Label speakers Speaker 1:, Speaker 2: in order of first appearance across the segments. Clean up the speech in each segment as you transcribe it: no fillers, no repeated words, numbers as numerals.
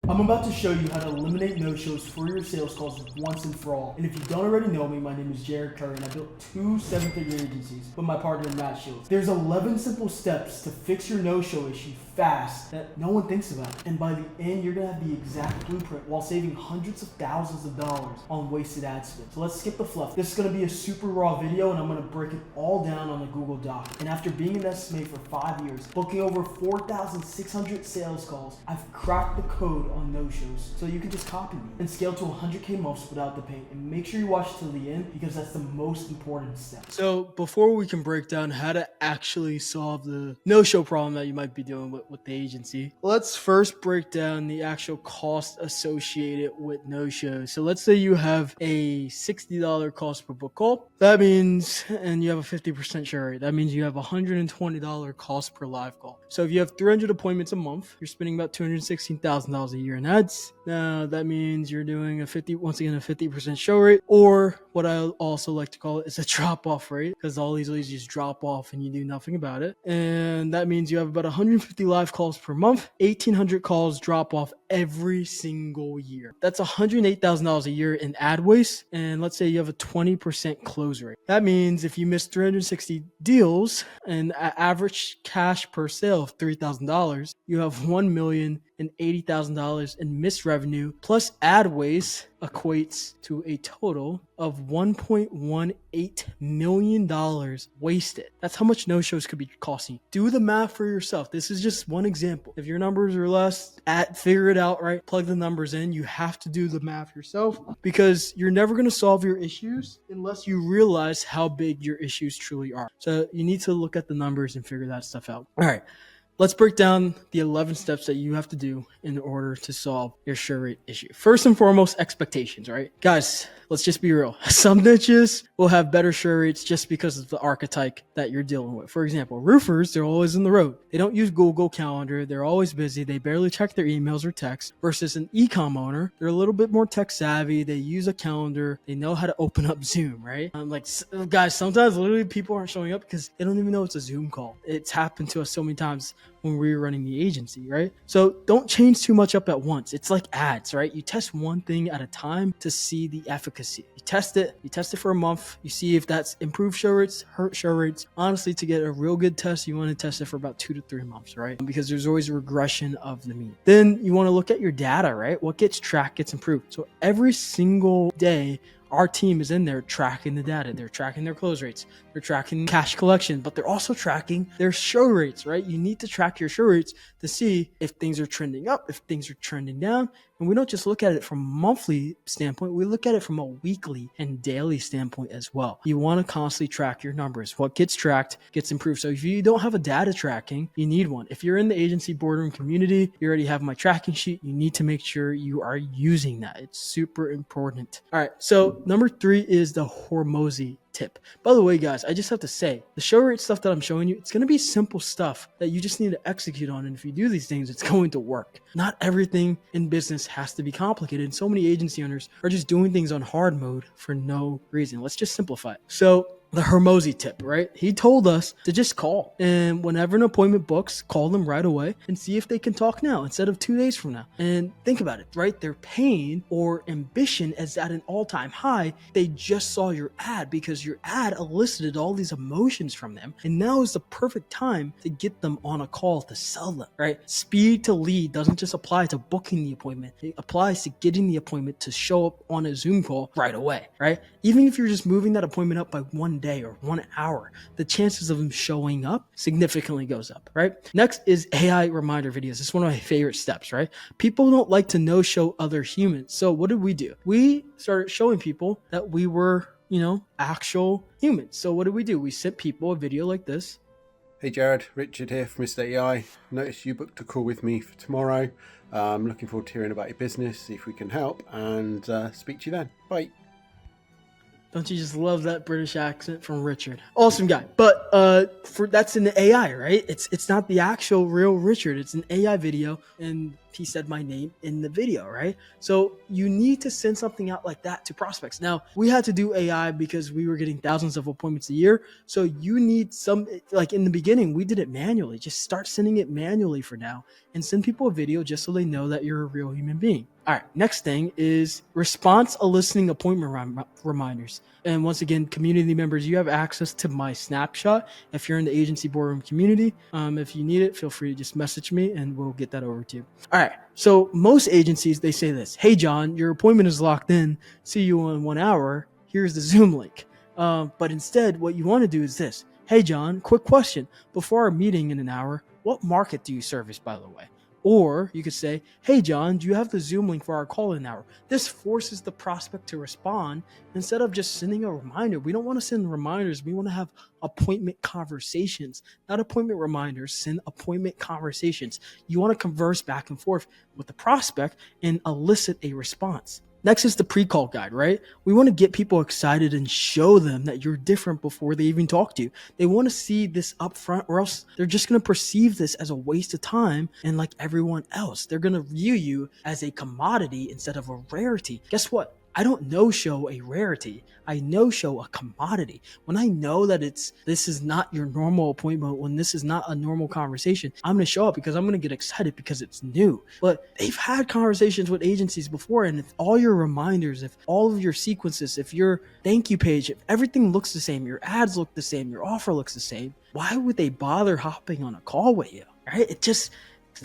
Speaker 1: I'm about to show you how to eliminate no-shows for your sales calls once and for all. And if you don't already know me, my name is Jared Curry and I built 2 7-figure agencies with my partner Matt Shields. There's 11 simple steps to fix your no-show issue fast that no one thinks about. And by the end, you're gonna have the exact blueprint while saving hundreds of thousands of dollars on wasted ad spend. So let's skip the fluff. This is gonna be a super raw video and I'm gonna break it all down on a Google Doc. And after being an SMA for 5 years, booking over 4,600 sales calls, I've cracked the code on no-shows, so you can just copy me and scale to 100K months without the pain. And make sure you watch till the end because that's the most important step. So before we can break down how to actually solve the no-show problem that you might be dealing with the agency, let's first break down the actual cost associated with no-shows. So let's say you have a $60 cost per book call. That means, and you have a 50% share rate, that means you have a $120 cost per live call. So if you have 300 appointments a month, you're spending about $216,000 a year in ads. Now that means you're doing a 50% show rate, or what I also like to call it is a drop off rate, because all these leads just drop off and you do nothing about it. And that means you have about 150 live calls per month, 1,800 calls drop off every single year. That's $108,000 a year in ad waste. And let's say you have a 20% close rate. That means if you miss 360 deals and average cash per sale of $3,000, you have $1,080,000 in missed revenue plus ad waste equates to a total of $1.18 million wasted. That's how much no-shows could be costing you. Do the math for yourself. This is just one example. If your numbers are less, figure it out, right? Plug the numbers in. You have to do the math yourself because you're never going to solve your issues unless you realize how big your issues truly are. So you need to look at the numbers and figure that stuff out. All right. Let's break down the 11 steps that you have to do in order to solve your show rate issue. First and foremost, expectations, right? Guys, let's just be real. Some niches will have better show rates just because of the archetype that you're dealing with. For example, roofers, they're always on the road. They don't use Google Calendar. They're always busy. They barely check their emails or texts versus an eComm owner. They're a little bit more tech savvy. They use a calendar. They know how to open up Zoom, right? Guys, sometimes literally people aren't showing up because they don't even know it's a Zoom call. It's happened to us so many times when we were running the agency, right? So don't change too much up at once. It's like ads, right? You test one thing at a time to see the efficacy. You test it for a month. You see if that's improved show rates, hurt show rates. Honestly, to get a real good test, you want to test it for about 2 to 3 months, right? Because there's always a regression of the mean. Then you want to look at your data, right? What gets tracked gets improved. So every single day, our team is in there tracking the data. They're tracking their close rates. They're tracking cash collection, but they're also tracking their show rates, right? You need to track your show rates to see if things are trending up, if things are trending down. And we don't just look at it from a monthly standpoint. We look at it from a weekly and daily standpoint as well. You want to constantly track your numbers. What gets tracked gets improved. So if you don't have a data tracking, you need one. If you're in the agency boardroom community, you already have my tracking sheet. You need to make sure you are using that. It's super important. All right. So number 3 is the Hormozy tip. By the way, guys, I just have to say the show rate stuff that I'm showing you, it's going to be simple stuff that you just need to execute on. And if you do these things, it's going to work. Not everything in business has to be complicated. And so many agency owners are just doing things on hard mode for no reason. Let's just simplify it. So the Hormozy tip, right? He told us to just call. And whenever an appointment books, call them right away and see if they can talk now instead of 2 days from now. And think about it, right? Their pain or ambition is at an all-time high. They just saw your ad because your ad elicited all these emotions from them. And now is the perfect time to get them on a call to sell them, right? Speed to lead doesn't just apply to booking the appointment. It applies to getting the appointment to show up on a Zoom call right away, right? Even if you're just moving that appointment up by 1 day or 1 hour, the chances of them showing up significantly goes up, right? Next is AI reminder videos. It's one of my favorite steps, right? People don't like to no-show other humans. So what did we do? We started showing people that we were, actual humans. So what did? We sent people a video like this.
Speaker 2: Hey Jared, Richard here from Mr. AI. Noticed you booked a call with me for tomorrow. I'm looking forward to hearing about your business, see if we can help, and speak to you then. Bye.
Speaker 1: Don't you just love that British accent from Richard? Awesome guy. But that's in the AI, right? It's not the actual real Richard. It's an AI video, and he said my name in the video, right? So you need to send something out like that to prospects. Now, we had to do AI because we were getting thousands of appointments a year. So you need some, like in the beginning, we did it manually. Just start sending it manually for now and send people a video just so they know that you're a real human being. All right, next thing is response eliciting appointment reminders. And once again, community members, you have access to my snapshot if you're in the agency boardroom community. If you need it, feel free to just message me and we'll get that over to you. All right, so most agencies, they say this: hey, John, your appointment is locked in. See you in 1 hour. Here's the Zoom link. But instead, what you want to do is this: hey, John, quick question. Before our meeting in an hour, what market do you service, by the way? Or you could say, hey, John, do you have the Zoom link for our call in an hour? This forces the prospect to respond instead of just sending a reminder. We don't want to send reminders. We want to have appointment conversations, not appointment reminders. Send appointment conversations. You want to converse back and forth with the prospect and elicit a response. Next is the pre-call guide, right? We want to get people excited and show them that you're different before they even talk to you. They want to see this up front, or else they're just going to perceive this as a waste of time. And like everyone else, they're going to view you as a commodity instead of a rarity. Guess what? I don't no-show a rarity. I no-show a commodity. When I know that this is not your normal appointment, when this is not a normal conversation, I'm going to show up because I'm going to get excited because it's new. But they've had conversations with agencies before, and if all your reminders, if all of your sequences, if your thank you page, if everything looks the same, your ads look the same, your offer looks the same, why would they bother hopping on a call with you? Right?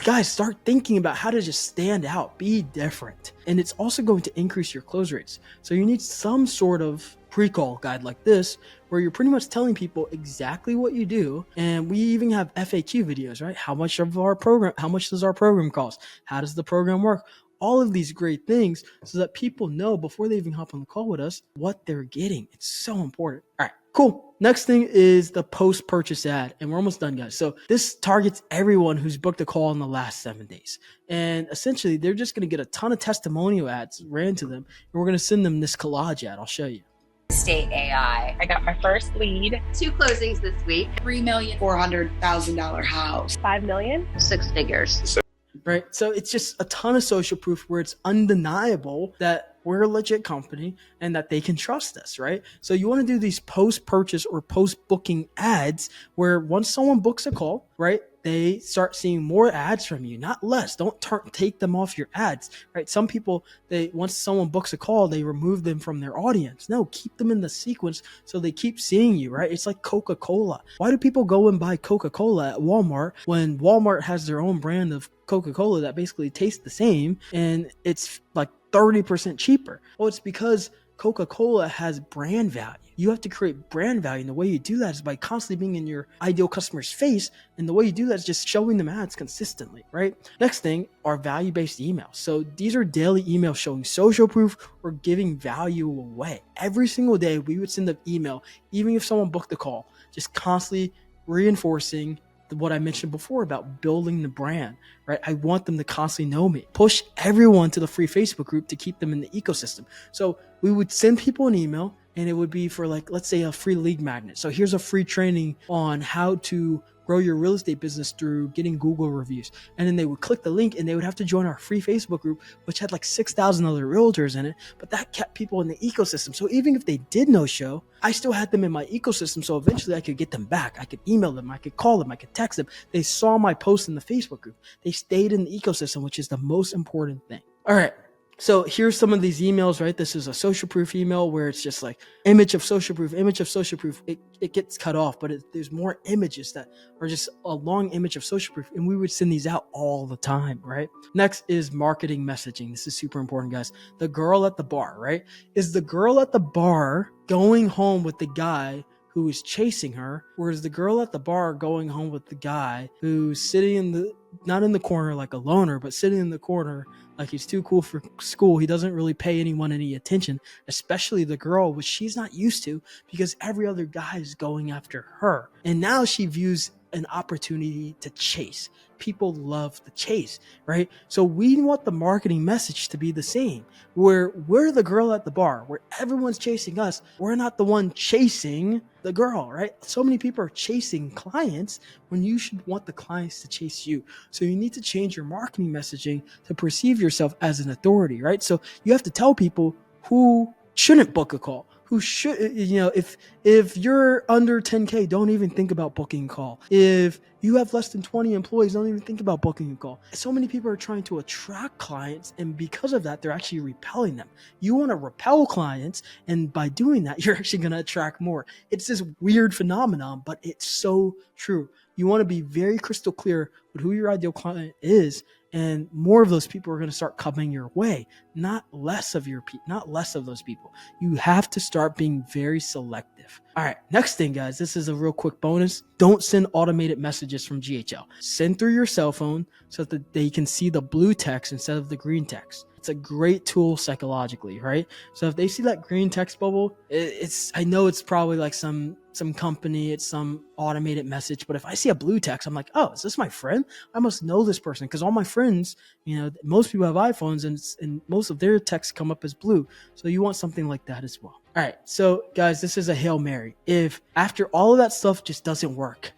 Speaker 1: Guys, start thinking about how to just stand out, be different. And it's also going to increase your close rates. So you need some sort of pre-call guide like this, where you're pretty much telling people exactly what you do. And we even have FAQ videos, right? How much does our program cost? How does the program work? All of these great things so that people know before they even hop on the call with us what they're getting. It's so important. All right, cool. Next thing is the post-purchase ad. And we're almost done, guys. So this targets everyone who's booked a call in the last 7 days. And essentially, they're just going to get a ton of testimonial ads ran to them. And we're going to send them this collage ad. I'll show you.
Speaker 3: State AI. I got my first lead.
Speaker 4: 2 closings this week.
Speaker 5: $3,400,000 house.
Speaker 3: 5 million.
Speaker 4: 6 figures.
Speaker 1: Right? So it's just a ton of social proof where it's undeniable that we're a legit company and that they can trust us, right? So you want to do these post-purchase or post-booking ads where once someone books a call, right, they start seeing more ads from you, not less. Don't take them off your ads, right? Some people, once someone books a call, they remove them from their audience. No, keep them in the sequence so they keep seeing you, right? It's like Coca-Cola. Why do people go and buy Coca-Cola at Walmart when Walmart has their own brand of Coca-Cola that basically tastes the same and it's like 30% cheaper? Well, it's because Coca-Cola has brand value. You have to create brand value. And the way you do that is by constantly being in your ideal customer's face. And the way you do that is just showing them ads consistently, right? Next thing are value-based emails. So these are daily emails showing social proof or giving value away. Every single day, we would send an email, even if someone booked the call, just constantly reinforcing what I mentioned before about building the brand, right? I want them to constantly know me. Push everyone to the free Facebook group to keep them in the ecosystem. So we would send people an email and it would be for like, let's say a free lead magnet. So here's a free training on how to grow your real estate business through getting Google reviews. And then they would click the link and they would have to join our free Facebook group, which had like 6,000 other realtors in it. But that kept people in the ecosystem. So even if they did no show, I still had them in my ecosystem. So eventually I could get them back. I could email them. I could call them. I could text them. They saw my post in the Facebook group. They stayed in the ecosystem, which is the most important thing. All right. So here's some of these emails, right? This is a social proof email where it's just like image of social proof, image of social proof. It gets cut off, but there's more images that are just a long image of social proof. And we would send these out all the time, right? Next is marketing messaging. This is super important, guys. The girl at the bar, right? Is the girl at the bar going home with the guy who is chasing her? Or is the girl at the bar going home with the guy who's sitting not in the corner like a loner, but sitting in the corner like he's too cool for school? He doesn't really pay anyone any attention, especially the girl, which she's not used to because every other guy is going after her. And now she views an opportunity to chase. People love the chase, right? So we want the marketing message to be the same, where we're the girl at the bar, where everyone's chasing us. We're not the one chasing the girl, right? So many people are chasing clients when you should want the clients to chase you. So you need to change your marketing messaging to perceive yourself as an authority, right? So you have to tell people who shouldn't book a call, who should, if you're under 10K, don't even think about booking a call. If you have less than 20 employees, don't even think about booking a call. So many people are trying to attract clients, and because of that, they're actually repelling them. You want to repel clients, and by doing that, you're actually going to attract more. It's this weird phenomenon, but it's so true. You want to be very crystal clear with who your ideal client is, and more of those people are going to start coming your way, not less of those people. You have to start being very selective. All right, next thing, guys, this is a real quick bonus. Don't send automated messages from GHL. Send through your cell phone so that they can see the blue text instead of the green text. It's a great tool psychologically, right? So if they see that green text bubble, I know it's probably like some company, it's some automated message, but if I see a blue text, I'm like, oh, is this my friend? I must know this person, because all my friends, most people have iPhones, and most of their texts come up as blue. So you want something like that as well. All right, so guys, this is a Hail Mary. If after all of that stuff just doesn't work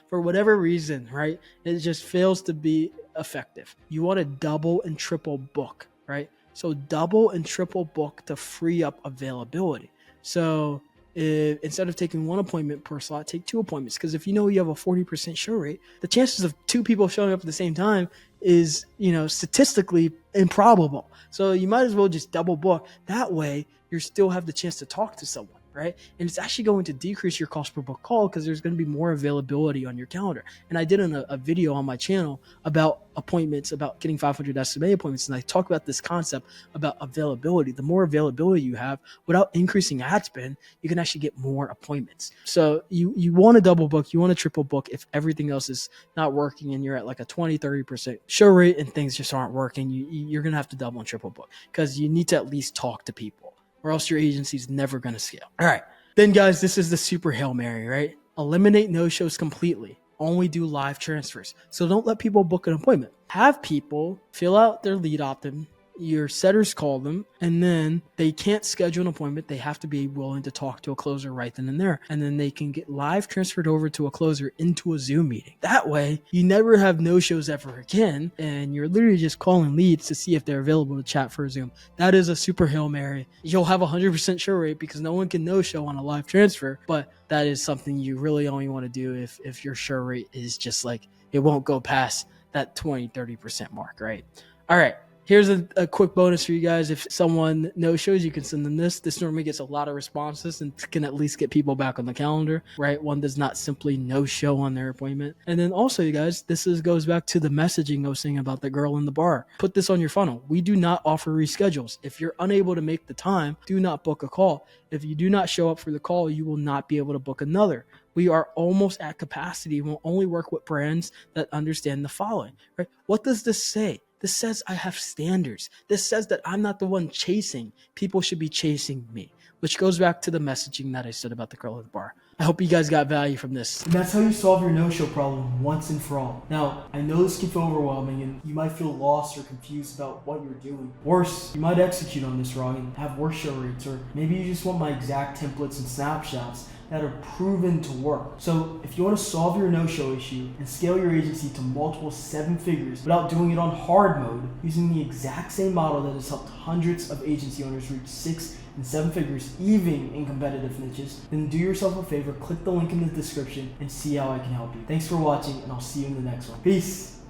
Speaker 1: for whatever reason, right, it just fails to be effective, you want to double and triple book, right? So double and triple book to free up availability. So instead of taking one appointment per slot, take 2 appointments. Because if you know you have a 40% show rate, the chances of 2 people showing up at the same time is, statistically improbable. So you might as well just double book. That way, you still have the chance to talk to someone, right? And it's actually going to decrease your cost per book call because there's going to be more availability on your calendar. And I did a video on my channel about appointments, about getting 500 SMA appointments. And I talk about this concept about availability. The more availability you have without increasing ad spend, you can actually get more appointments. So you want to double book, you want to triple book if everything else is not working and you're at like a 20-30% show rate and things just aren't working. You're going to have to double and triple book because you need to at least talk to people, or else your agency's never going to scale. All right. Then guys, this is the super Hail Mary, right? Eliminate no-shows completely. Only do live transfers. So don't let people book an appointment. Have people fill out their lead opt-in. Your setters call them, and then they can't schedule an appointment. They have to be willing to talk to a closer right then and there. And then they can get live transferred over to a closer into a Zoom meeting. That way, you never have no-shows ever again. And you're literally just calling leads to see if they're available to chat for a Zoom. That is a super Hail Mary. You'll have 100% show rate because no one can no-show on a live transfer. But that is something you really only want to do if your show rate is just like, it won't go past that 20-30% mark, right? All right. Here's a quick bonus for you guys. If someone no-shows, you can send them this. This normally gets a lot of responses and can at least get people back on the calendar, right? One does not simply no-show on their appointment. And then also, you guys, goes back to the messaging I was saying about the girl in the bar. Put this on your funnel. We do not offer reschedules. If you're unable to make the time, do not book a call. If you do not show up for the call, you will not be able to book another. We are almost at capacity. We'll only work with brands that understand the following, right? What does this say? This says I have standards. This says that I'm not the one chasing. People should be chasing me, which goes back to the messaging that I said about the girl at the bar. I hope you guys got value from this. And that's how you solve your no-show problem once and for all. Now, I know this can feel overwhelming and you might feel lost or confused about what you're doing. Worse, you might execute on this wrong and have worse show rates, or maybe you just want my exact templates and snapshots that are proven to work. So if you want to solve your no-show issue and scale your agency to multiple 7 figures without doing it on hard mode, using the exact same model that has helped hundreds of agency owners reach 6 and 7 figures, even in competitive niches, then do yourself a favor, click the link in the description and see how I can help you. Thanks for watching, and I'll see you in the next one. Peace.